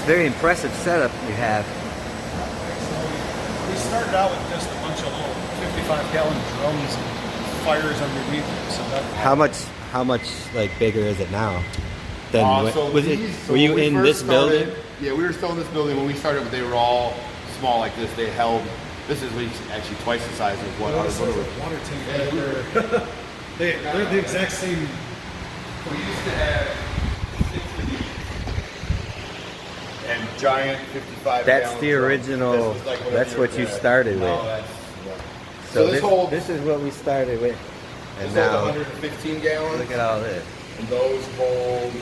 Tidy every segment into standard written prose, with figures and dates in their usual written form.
very impressive setup you have. We started out with just a bunch of little 55-gallon drums and fires underneath it. So that How much like bigger is it now? Were you in this building? Yeah, we were still in this building when we started, but they were all small like this. They held. This is actually twice the size of what ours were. Water tank. They're the exact same. We used to have 60 and giant 55. That's the original. That's what you started with. So this is what we started with, and this now 115 gallons. look at all this. And those hold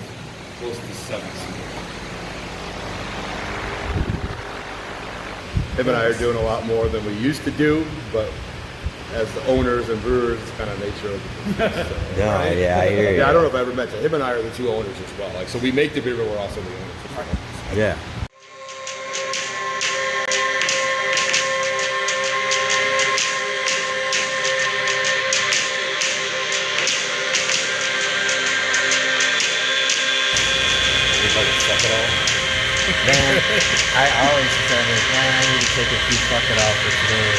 close to 70. Him and I are doing a lot more than we used to do, but as the owners and brewers, it's kind of nature of the business. So. Yeah, I hear you. Yeah, I don't know if I ever mentioned, him and I are the two owners as well. Like, so we make the beer, but we're also the owners as well. Yeah. Man, I always say, man, I need to take a few fuck it off for today.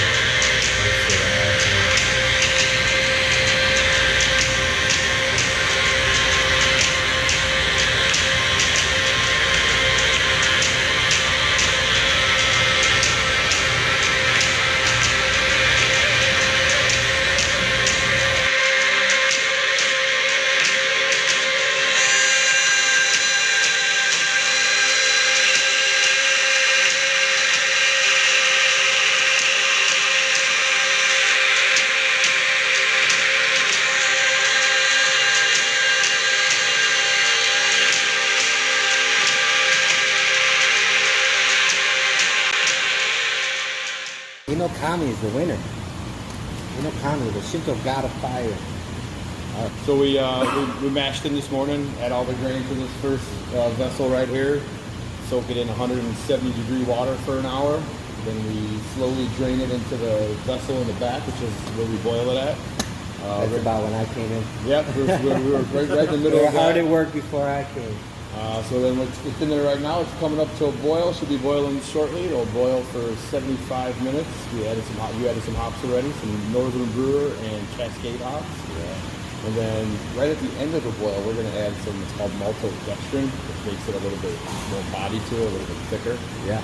HINOKAMI is the winner. HINOKAMI, the Shinto god of fire. So we mashed in this morning, add all the grain to this first vessel right here, soak it in 170-degree water for an hour, then we slowly drain it into the vessel in the back, which is where we boil it at. That's about when I came in. Yep, we were right in the middle of that. Hard at work before I came. So then it's in there right now. It's coming up to a boil. Should be boiling shortly. It'll boil for 75 minutes. You added some hops already, some Northern Brewer and Cascade hops. Yeah. And then right at the end of the boil, we're going to add some, it's called maltodextrin, which makes it a little bit more body to it, a little bit thicker. Yeah.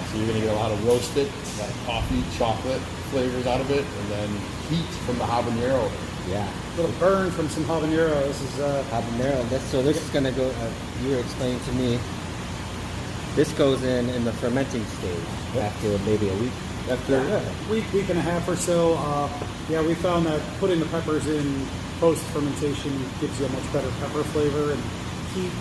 So you're going to get a lot of roasted, like coffee, chocolate flavors out of it, and then heat from the habanero. Yeah. A little burn from some habanero. This is habanero. So this is going to go, you were explaining to me, this goes in the fermenting stage after maybe a week. After week and a half or so. Yeah, we found that putting the peppers in post-fermentation gives you a much better pepper flavor and heat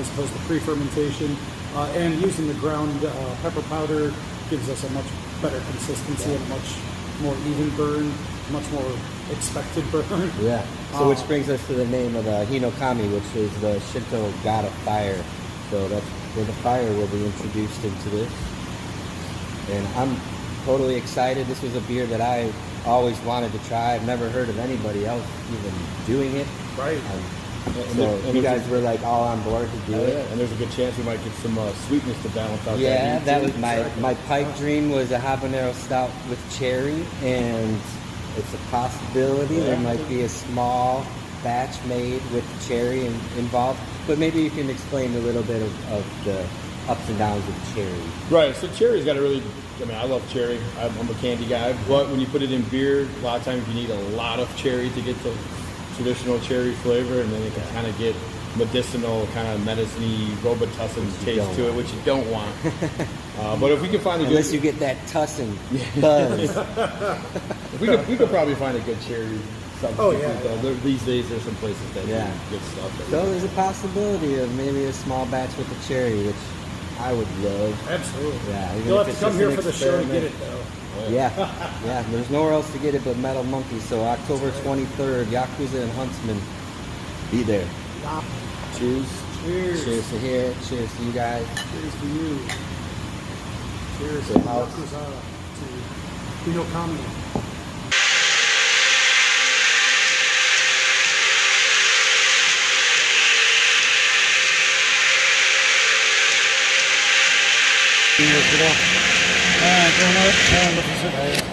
as opposed to pre-fermentation. And using the ground pepper powder gives us a much better consistency and a much more even burn, much more expected burn. Yeah. So which brings us to the name of the HINOKAMI, which is the Shinto god of fire. So that's where the fire will be introduced into this. And I'm totally excited. This was a beer that I always wanted to try. I've never heard of anybody else even doing it. Right. So you guys were like all on board to do it. Yeah. And there's a good chance we might get some sweetness to balance out. Yeah, that was my pipe dream was a Habanero Stout with cherry, and it's a possibility there might be a small batch made with cherry involved. But maybe you can explain a little bit of the ups and downs of cherry. Right, so cherry's got a really, I mean, I love cherry. I'm a candy guy, but when you put it in beer, a lot of times you need a lot of cherry to get the traditional cherry flavor, and then it can kind of get medicinal, kind of medicine-y, Robitussin taste to it, which you don't want. But if we can find a unless you get that tussin buzz. we could probably find a good cherry substitute. These days there's some places that do good stuff. So there's a possibility of maybe a small batch with the cherry, which I would love. Absolutely. Yeah. You'll have to come here for the show to get it, though. Yeah. There's nowhere else to get it but Metal Monkey. So October 23rd, Yakuza and Huntsman, be there. Cheers. Cheers. Cheers to here. Cheers to you guys. Cheers to you. Cheers to Yakuza, to HINOKAMI. Going up. Going up.